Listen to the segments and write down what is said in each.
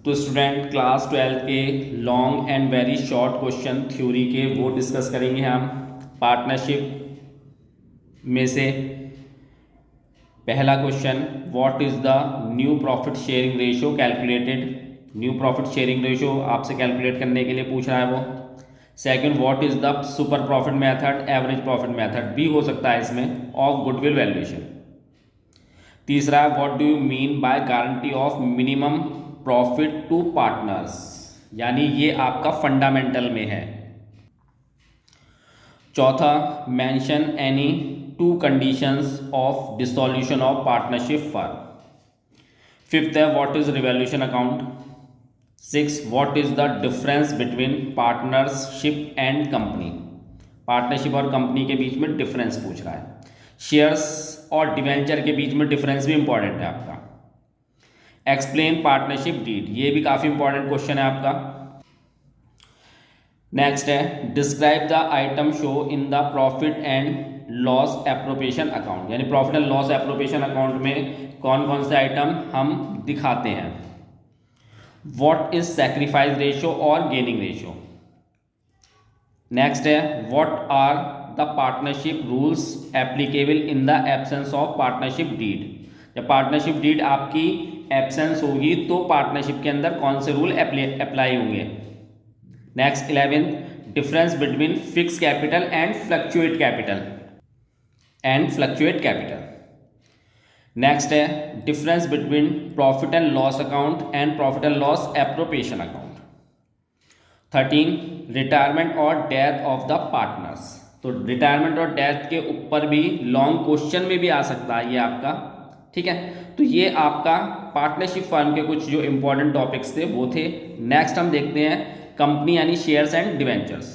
तो student class 12 के long and very short question theory के वो डिस्कस करेंगे हम। पार्टनरशिप में से पहला question, what is the new profit sharing ratio calculated. New profit sharing ratio आपसे कैलकुलेट करने के लिए पूछ रहा है वो। Second, what is the super profit method, average profit method भी हो सकता है इसमें, ऑफ गुडविल वैल्यूएशन। तीसरा, what do you mean by guarantee of minimum profit to partners, यानी ये आपका फंडामेंटल में है। चौथा, mention any two conditions of dissolution of partnership firm. Fifth है, what is revaluation account. Six, what is the difference between partnership and company. Partnership और company के बीच में डिफरेंस पूछ रहा है। शेयर्स और डिवेंचर के बीच में डिफरेंस भी इंपॉर्टेंट है आपका। एक्सप्लेन पार्टनरशिप डीड, ये भी काफ़ी इंपॉर्टेंट क्वेश्चन है आपका। नेक्स्ट है, describe the item show in the profit and loss appropriation account, यानी profit and loss appropriation account में कौन कौन से आइटम हम दिखाते हैं। व्हाट इज सैक्रिफाइस रेशियो और गेनिंग रेशियो। नेक्स्ट है, what are the partnership rules applicable in the absence of partnership deed. जब पार्टनरशिप डीड आपकी एब्सेंस होगी तो पार्टनरशिप के अंदर कौन से रूल अप्लाई होंगे। Next 11, difference between fix capital and fluctuate capital next है, difference between profit and loss account and profit and loss appropriation account. 13, retirement और डेथ ऑफ द पार्टनर्स। तो रिटायरमेंट और डेथ के ऊपर भी लॉन्ग क्वेश्चन में भी आ सकता है ये आपका, ठीक है। तो ये आपका पार्टनरशिप फर्म के कुछ जो इंपॉर्टेंट टॉपिक्स थे वो थे। नेक्स्ट हम देखते हैं कंपनी यानी शेयर्स एंड डिवेंचर्स।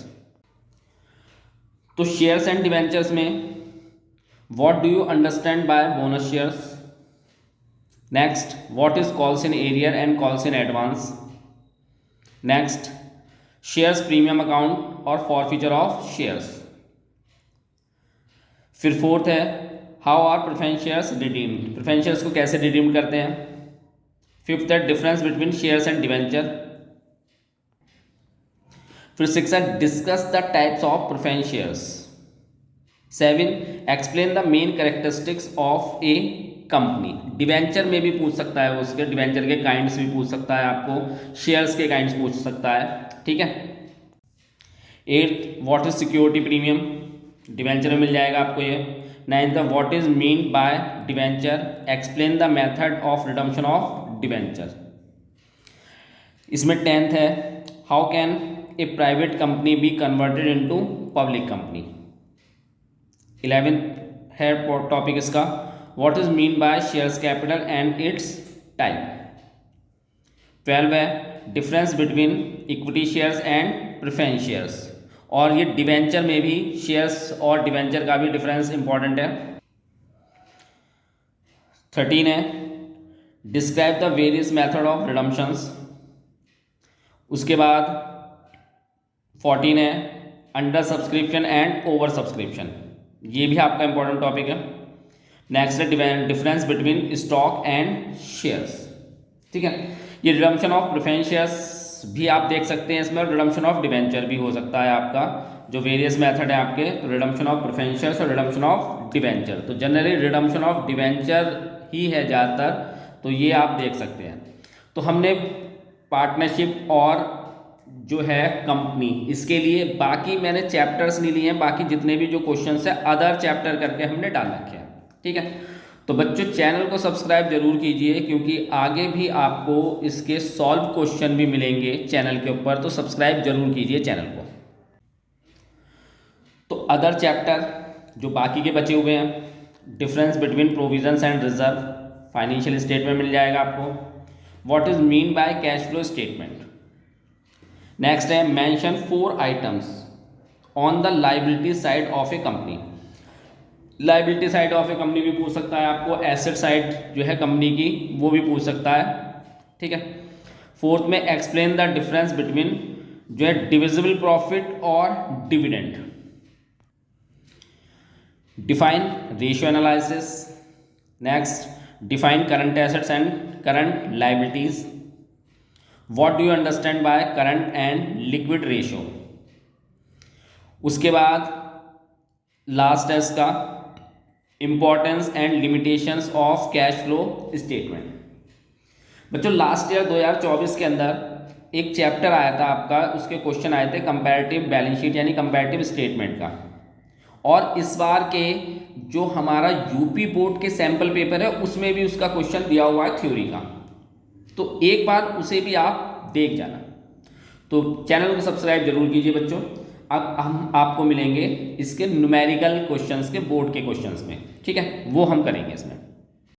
तो शेयर्स एंड डिवेंचर्स में what do you understand by bonus shares. Next, what is calls in arrear and calls in advance. Next, shares premium account और फॉरफीचर ऑफ शेयर्स। फिर fourth है, how are preference shares redeemed, preference shares को कैसे redeem करते हैं। Fifth है, difference between shares and debenture. फिर six है, discuss the types of preference shares. 7, explain the main characteristics of a company. Debenture में भी पूछ सकता है, उसके डिवेंचर के काइंड्स भी पूछ सकता है आपको, शेयर्स के काइंड्स पूछ सकता है, ठीक है। 8, what is security premium, debenture में मिल जाएगा आपको ये। 9th, what is mean bye debenture, explain the method of redemption of debenture. इसमें 10th है, how can a private company be converted into public company. 11th है टॉपिक इसका, what is mean by shares capital and it's type. 12 है, difference between equity shares and preference shares, और ये debenture में भी shares और debenture का भी डिफरेंस इंपॉर्टेंट है। 13 है, describe the various method of redemptions. उसके बाद 14 है, under subscription and over subscription, ये भी आपका इंपॉर्टेंट टॉपिक है। नेक्स्ट है, difference between stock and shares, ठीक है। ये रिडम्पशन ऑफ प्रेफरेंस शेयर्स भी आप देख सकते हैं इसमें, और रिडम्पशन ऑफ डिवेंचर भी हो सकता है आपका, जो वेरियस मेथड है आपके, रिडम्पशन ऑफ प्रेफरेंस शेयर्स और रिडम्पशन ऑफ डिवेंचर। तो जनरली रिडम्पशन ऑफ डिवेंचर ही है ज़्यादातर, तो ये आप देख सकते हैं। तो हमने पार्टनरशिप और जो है कंपनी, इसके लिए बाकी मैंने चैप्टर्स नहीं लिए हैं, बाकी जितने भी जो क्वेश्चंस है अदर चैप्टर करके हमने डाल रखे हैं, ठीक है। तो बच्चों चैनल को सब्सक्राइब जरूर कीजिए, क्योंकि आगे भी आपको इसके सॉल्व क्वेश्चन भी मिलेंगे चैनल के ऊपर, तो सब्सक्राइब जरूर कीजिए चैनल को। तो अदर चैप्टर जो बाकी के बचे हुए हैं, difference between provisions and reserve, financial statement मिल जाएगा आपको। What is mean by cash flow statement. Next है, mention 4 items on the liability side of a company. Liability side of a company भी पूछ सकता है आपको, एसेट साइड जो है कंपनी की वो भी पूछ सकता है, ठीक है। फोर्थ में, एक्सप्लेन द डिफरेंस बिटवीन जो है डिविजिबल प्रॉफिट और dividend. Define ratio analysis. Next, define current assets and current liabilities. What do you understand by current and liquid ratio. उसके बाद लास्ट है इसका importance and limitations of cash flow statement. बच्चों last year 2024 के अंदर एक chapter आया था आपका, उसके क्वेश्चन आए थे कंपैरेटिव बैलेंस शीट यानी कंपैरेटिव स्टेटमेंट का, और इस बार के जो हमारा यूपी बोर्ड के सैंपल पेपर है उसमें भी उसका क्वेश्चन दिया हुआ है थ्योरी का, तो एक बार उसे भी आप देख जाना। तो चैनल को सब्सक्राइब जरूर कीजिए बच्चों। अब हम आपको मिलेंगे इसके न्यूमेरिकल क्वेश्चंस के बोर्ड के क्वेश्चंस में, ठीक है, वो हम करेंगे इसमें।